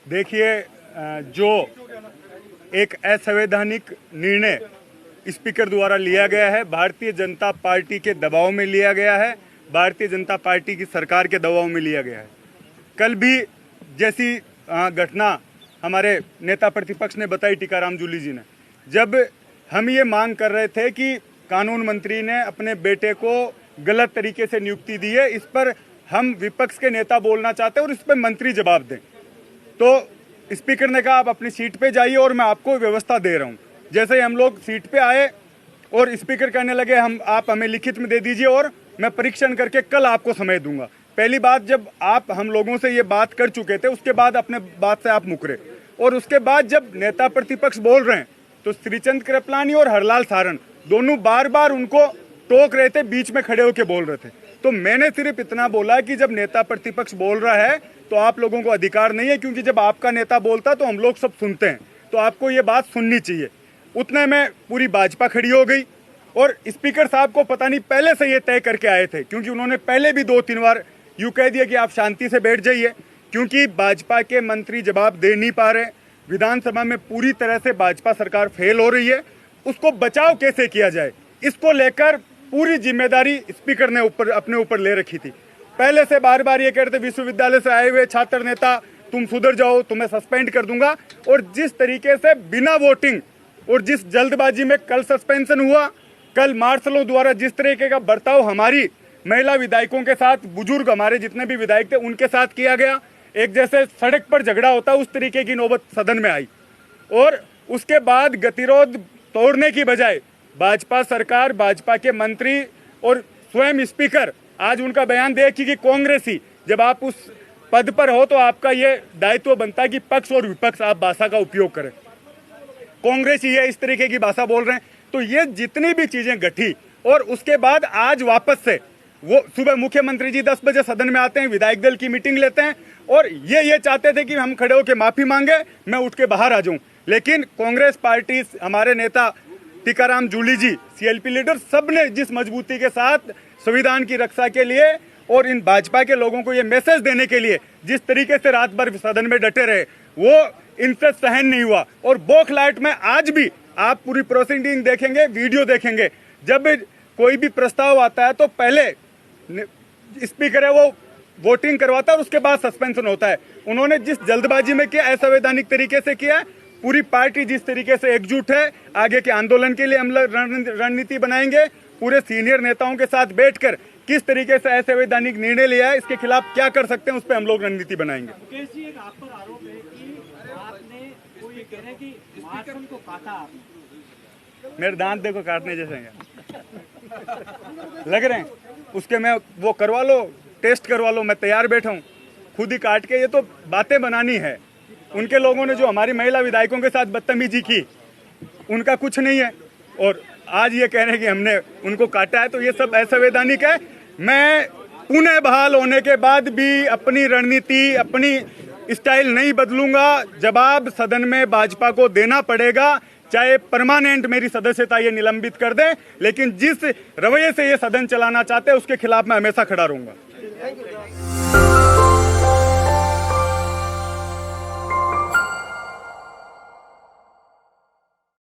देखिए, जो एक असंवैधानिक निर्णय स्पीकर द्वारा लिया गया है, भारतीय जनता पार्टी के दबाव में लिया गया है, भारतीय जनता पार्टी की सरकार के दबाव में लिया गया है। कल भी जैसी घटना हमारे नेता प्रतिपक्ष ने बताई, टीकाराम जूली जी ने, जब हम ये मांग कर रहे थे कि कानून मंत्री ने अपने बेटे को गलत तरीके से नियुक्ति दी है, इस पर हम विपक्ष के नेता बोलना चाहते हैं और इस पर मंत्री जवाब दें, तो स्पीकर ने कहा आप अपनी सीट पे जाइए और मैं आपको व्यवस्था दे रहा हूं। जैसे ही हम लोग सीट पे आए और स्पीकर कहने लगे आप हमें लिखित में दे दीजिए और मैं परीक्षण करके कल आपको समय दूंगा। पहली बात, जब आप हम लोगों से ये बात कर चुके थे, उसके बाद अपने बात से आप मुकरे, और उसके बाद जब नेता प्रतिपक्ष बोल रहे हैं तो श्रीचंद कृपलानी और हरलाल सारण दोनों बार बार उनको टोक रहे थे, बीच में खड़े होकर बोल रहे थे। तो मैंने सिर्फ इतना बोला कि जब नेता प्रतिपक्ष बोल रहा है तो आप लोगों को अधिकार नहीं है, क्योंकि जब आपका नेता बोलता तो हम लोग सब सुनते हैं, तो आपको ये बात सुननी चाहिए। उतने में पूरी भाजपा खड़ी हो गई और स्पीकर साहब को पता नहीं पहले से ये तय करके आए थे, क्योंकि उन्होंने पहले भी 2-3 बार यूं कह दिया कि आप शांति से बैठ जाइए, क्योंकि भाजपा के मंत्री जवाब दे नहीं पा रहे। विधानसभा में पूरी तरह से भाजपा सरकार फेल हो रही है, उसको बचाव कैसे किया जाए, इसको लेकर पूरी जिम्मेदारी स्पीकर ने अपने ऊपर ले रखी थी। पहले से बार बार ये कहते विश्वविद्यालय से आए हुए छात्र नेता तुम सुधर जाओ, तुम्हें सस्पेंड कर दूंगा, और जिस तरीके से बिना वोटिंग और जिस जल्दबाजी में कल सस्पेंशन हुआ, कल मार्शलों द्वारा जिस तरीके का बर्ताव हमारी महिला विधायकों के साथ, बुजुर्ग हमारे जितने भी विधायक थे उनके साथ किया गया, एक जैसे सड़क पर झगड़ा होता उस तरीके की नौबत सदन में आई। और उसके बाद गतिरोध तोड़ने की बजाय भाजपा सरकार, भाजपा के मंत्री और स्वयं स्पीकर, आज उनका बयान देखिए कि कांग्रेस ही, जब आप उस पद पर हो तो आपका ये दायित्व बनता है कि पक्ष और विपक्ष आप भाषा का उपयोग करें। कांग्रेस ही है इस तरीके की भाषा बोल रहे हैं। तो ये जितनी भी चीजें घटी, और उसके बाद आज वापस से वो सुबह मुख्यमंत्री जी 10 बजे सदन में आते हैं, विधायक दल की मीटिंग लेते हैं और ये चाहते थे कि हम खड़े होकर माफी मांगे, मैं उठ के बाहर आ जाऊं। लेकिन कांग्रेस पार्टी, हमारे नेता टीकाराम जूली जी, सीएलपी लीडर, सबने जिस मजबूती के साथ संविधान की रक्षा के लिए और इन भाजपा के लोगों को ये मैसेज देने के लिए जिस तरीके से रात भर सदन में डटे रहे, वो इनसे सहन नहीं हुआ। और बौखलाहट में आज भी आप पूरी प्रोसीडिंग देखेंगे, वीडियो देखेंगे, जब कोई भी प्रस्ताव आता है तो पहले स्पीकर है वो वोटिंग करवाता है और उसके बाद सस्पेंशन होता है। उन्होंने जिस जल्दबाजी में किया, असंवैधानिक तरीके से किया, पूरी पार्टी जिस तरीके से एकजुट है, आगे के आंदोलन के लिए हम रणनीति बनाएंगे, पूरे सीनियर नेताओं के साथ बैठकर किस तरीके से असंवैधानिक निर्णय लिया है, इसके खिलाफ क्या कर सकते हैं, उस पर हम लोग रणनीति बनाएंगे। मुकेश जी, एक आप पर आरोप है कि आपने, वो ये कह रहे हैं कि मार्शल को काटा आपने। मेरे दांत देखो काटने जैसे हैं लग रहे हैं, उसके मैं वो करवा लो, टेस्ट करवा लो, मैं तैयार बैठा हूँ खुद ही काट के। ये तो बातें बनानी है। उनके लोगों ने जो हमारी महिला विधायकों के साथ बदतमीजी की, उनका कुछ नहीं है, और आज ये कह रहे हैं कि हमने उनको काटा है, तो ये सब असंवैधानिक है। मैं पुनः बहाल होने के बाद भी अपनी रणनीति, अपनी स्टाइल नहीं बदलूंगा। जवाब सदन में भाजपा को देना पड़ेगा, चाहे परमानेंट मेरी सदस्यता ये निलंबित कर दें, लेकिन जिस रवैये से ये सदन चलाना चाहते हैं उसके खिलाफ मैं हमेशा खड़ा रहूंगा।